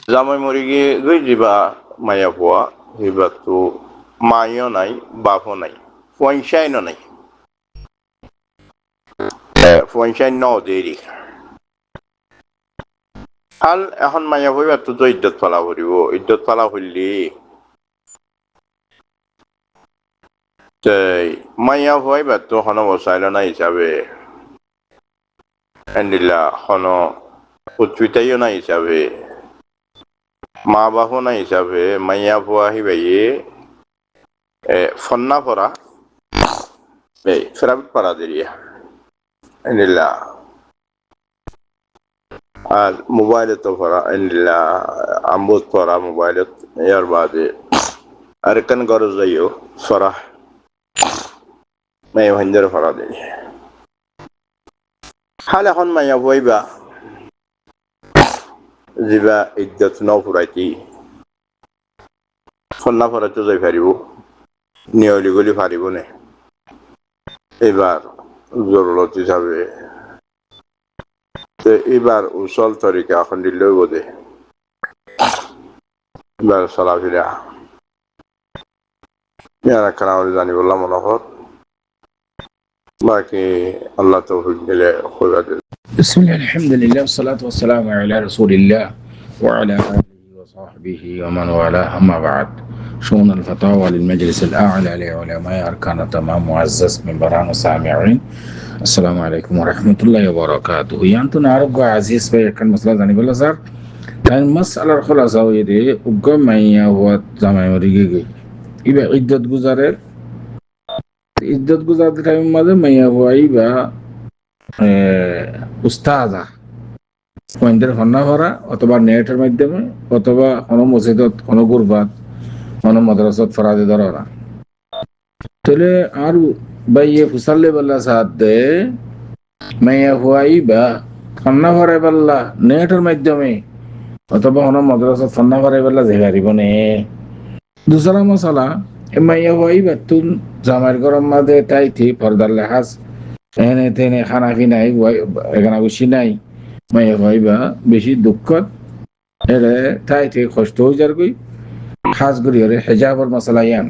জামাই মরি গিয়ে গই দিবা মায়া পোয়া এবার তো মাইও নাই বাপও নাই পয়সাইনও নাই পয়সাই ন দেরি হাল এখন মায়া হইবার তো ইজ্জত ফালা ভরিব ইজ্জত ফালা হইলি মাইয়া হইবার তো হন বসাইল না হিসাবে এন্ডিলা হন উৎপিতাইও না হিসাবে মা বাপও না হিসাবে মাইয়া ভুয়া হিবাইয়ে ফন্না পড়া এই ফেরাবিট পাড়া দেরিয়া এন্ডিলা আর মোবাইলে তো পড়া এন্ডিলা আম্বুত পড়া মোবাইলত এর বাদে আর কেন গরজ যাইও সরা মাইয়া ভাঞ্জার পড়া দেরি হাল এখন মাইয়া বইবা যিবা ইজ্জত ন ফুরাইতি ফন্না ফরাইতে যাই পারিব নিয়লি গলি পারিব নে এবার জরুরত হিসাবে এবার উসল তরিকা এখন দিলেও বোধে এবার চলাফেরা ইয়ারা খানা জানি বললাম মনে হত বাকি আল্লাহ তৌফিক দিলে খোঁজা দিলে بسم الله الحمد لله والصلاة والسلام على رسول الله وعلى آله وصحبه ومن والاه أما بعد شؤون الفتاوى للمجلس الأعلى لعلماء أركان تمام معزز من برهان السامعين السلام عليكم ورحمة الله وبركاته يانتو نعرف عزيز في كان مسألة زاني بلا زار كان مسألة الخلاصة ويدي وقم مايا هو زمان مريقي إبا عدة گزارر عدة گزارر تايم ماذا مايا هو إبا উস্তাদা পয়েন্টের ফন্না ভরা অথবা নেটের মাধ্যমে অথবা কোনো মসজিদত কোনো গুরবাত কোনো মাদ্রাসাত ফরাদে ধরা তাহলে আর বাইয়ে ফুসাল্লে বল্লা সাথ দে মাইয়া হুয়াই বা ফন্না ভরাই বল্লা নেটের মাধ্যমে অথবা কোনো মাদ্রাসাত ফন্না ভরাই বল্লা জেগারিব নে দুসরা মশলা মাইয়া হুয়াই বা তুন জামার গরম মাদে তাইতি পর্দার লেহাজ এনে তেনে খানা পিনাই এখানে বসি নাই মাইয়া ভাইবা বেশি দুঃখত এরে তাই থেকে কষ্ট হয়ে যার গই খাস করি ওরে হেজাবর মশলা ইয়ান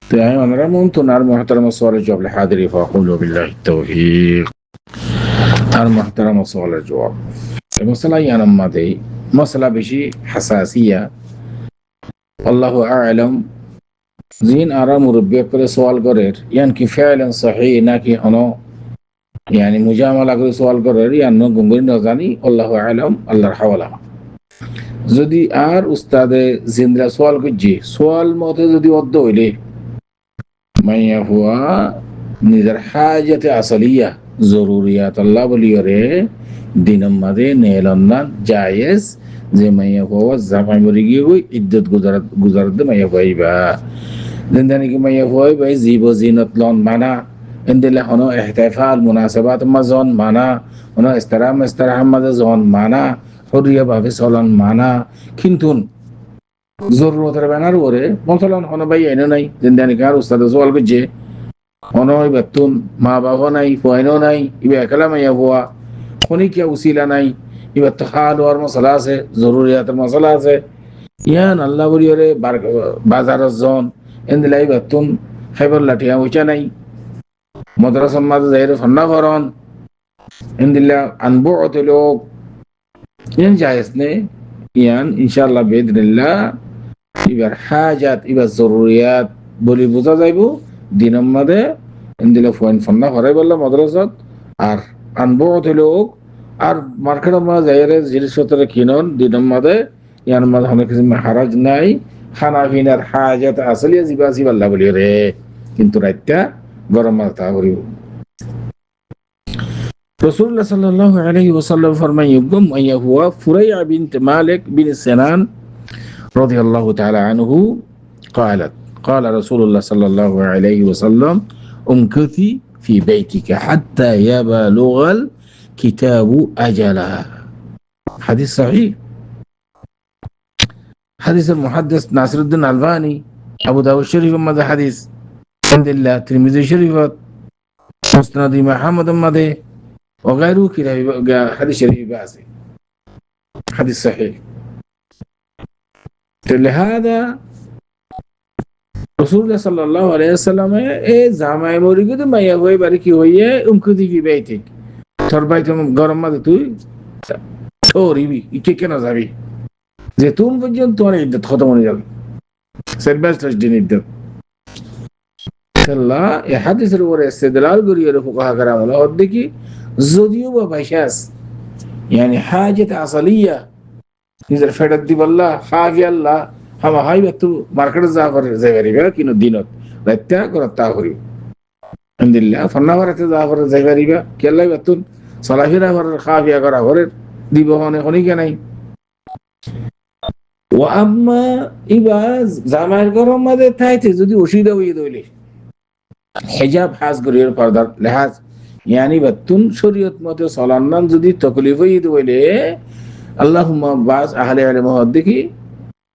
তো আমি ওনারা মন তো নার মহতারাম সোয়ালের জবাব হাজিরি ফাকুল বিল্লাহি তাওফীক আর মহতারাম সোয়ালের জবাব মশলা ইয়ান আমাদের মশলা বেশি হাসাসিয়া আল্লাহু আ'লাম জিন আরা মুরব্বি করে সওয়াল করে ইয়ান কি ফাইলান সহি নাকি হনো يعني মুজামালা করে সওয়াল করে ইয়ান ন গুঙ্গরি ন জানি আল্লাহু আ'লাম আল্লাহর হাওয়ালা যদি আর উস্তাদে জিন্দরা সওয়াল করছে সওয়াল মতে যদি অদ্দ হইলে মাইয়া হুয়া নিজের হাজাতে আসলিয়া জরুরিয়াত আল্লাহ বলিয়রে দিনম মাদে নেলন্না জায়েজ যে মাইয়া হুয়া জামাই মরি গিয়ে ওই ইদ্দত গুজারত মাইয়া হুয়াইবা দেনদানি কি মাইয়া হুয়াইবা জীব জিনত লন মানা এন্দিলা হনো ইহতিফাল মুনাসাবাত মাজন মানা হনো ইস্তারাহাম মাঝে জন মানা হরিয়া ভাবে চলন মানা কিন্তু জরুরতের ব্যানার ওরে মতলন হনো ভাই এনে নাই দেনদানি কার উস্তাদ সওয়াল করছে হনো বেতুন মা বাবা নাই ফুয়াইনো নাই ইবা একলা মাইয়া হুয়া খনি কি উসিলা নাই ইবা তো হাল ওর মশলা আছে জরুরিয়াতের মশলা আছে ইয়ান আল্লাহ বলিয়রে বাজারের জন এন্দিলাই বেতুন খাইবার লাঠিয়া হইছা নাই মাদ্রাসার মাঝে যাইরে ফন্না ভরন ইনদিল্লাহ আনবুত লোক ইয়ান জায়েজ নে ইয়ান ইনশাআল্লাহ বিইذنিল্লাহ ইবার হাজাত ইবার জরুরিয়াত বলি বোঝা যাইব দিনের মধ্যে ইনদিল্লাহ ফন্না ভরাই বললা মাদ্রাসাত আর আনবুত লোক আর মার্কেটের মাঝে যাইরে জিনিসপত্র কিনন দিনের মধ্যে ইয়ান মধ্যে অনেক কিছু হারাজ নাই খানা পিনার হাজাত আসলিয়া জিবা জিবাল্লাহ বলি রে কিন্তু রাইতা গরম মাথা করিব রাসূলুল্লাহ সাল্লাল্লাহু আলাইহি ওয়াসাল্লাম ফরমায় ইবগুম আইয়া হুয়া ফুরাইয়া বিনত মালিক বিন সিনান রাদিয়াল্লাহু তাআলা আনহু قالت قال رسول الله صلى الله عليه وسلم امكثي في بيتك حتى يبلغ الكتاب أجله حديث صحيح حديث المحدث ناصر الدين الألباني أبو داود الشريف ماذا حديث الحمد لله ترمذي شريفات مسند محمد مده وغيره كده حديث شريف باسي حديث صحيح তো লিহাদা রাসূলুল্লাহ সাল্লাল্লাহু আলাইহি ওয়াসাল্লামে এ জামাই মরি গিয়ে মাইয়া হয়ে বাড়ি কি হইয়ে উমকে দিবি বাইতে তোর বাইতে গরম মাঝে তুই ছোড়িবি ইকে কেন যাবি যে তুমি পর্যন্ত তোমার ইদ্যত খতম হয়ে যাবে সেরবাস্টার দিন ইদ্যত আল্লাহ এই হাদিসের উপরে ইস্তেদলাল করিয়ে ফুকাহা কেরাম হলো দেখি যদিও বা বাইশাস يعني حاجة أصلية إذا فردت دي بالله خافي الله هما هاي بتو ماركت زافر زي غريبة كينو دينوت رتّا كرتا غري الحمد لله فنورت زافر زي غريبة كلا بتو صلافينا فر خافي أقرأ فر دي بهونه خني كناي وأما إباز زمان كرام ما ده تايته زودي وشيدا ويدولي حجاب حاس غرير فردار لحاظ يعني بتون شريعت مت صلانان যদি তকলিফ হই দিলে আল্লাহুম্মা বাস আহলে ইলম হদ্দিকি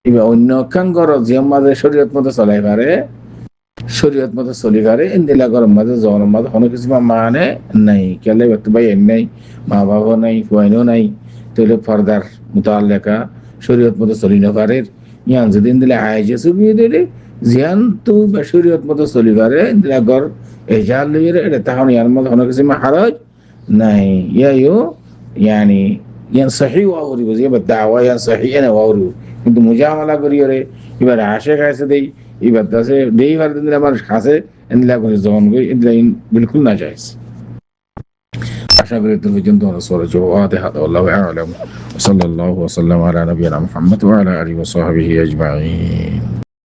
ইবা অন্য কান গর জিয়ামাদে শরীয়ত মত চলাই পারে শরীয়ত মত চলি পারে ইন্দিলা গরম মাঝে জন মাঝে কোনো কিছু মানে নাই কেলে বত ভাই নাই মা বাবা নাই ফুয়াইনো নাই তলে ফরদার মুতাল্লাকা শরীয়ত মত চলি না পারে ইয়ান যদি ইন্দিলা আইজে সুবি দিলে জিয়ান তো শরীয়ত মত চলি পারে ইন্দিলা গর এজাল লইরে এটা তাহলে ইয়ার মধ্যে কোনো কিছু হারাজ নাই ইয়ায়ো يعني ينصحي واوري بزي بالدعوه ينصحي انا واوري কিন্তু মুজামালা করিরে এবার আশে কাছে দেই এবার দাসে দেই ভার দিন আমার কাছে এন্দিলা করে জন গই এন্দিলা বিলকুল না জায়েজ আশা করি তো পর্যন্ত রাসূল জওয়াতে হাদা আল্লাহু আ'লাম সাল্লাল্লাহু ওয়া সাল্লাম আলা নবিয়িনা মুহাম্মদ ওয়া আলা আলিহি ওয়া সাহবিহি আজমাইন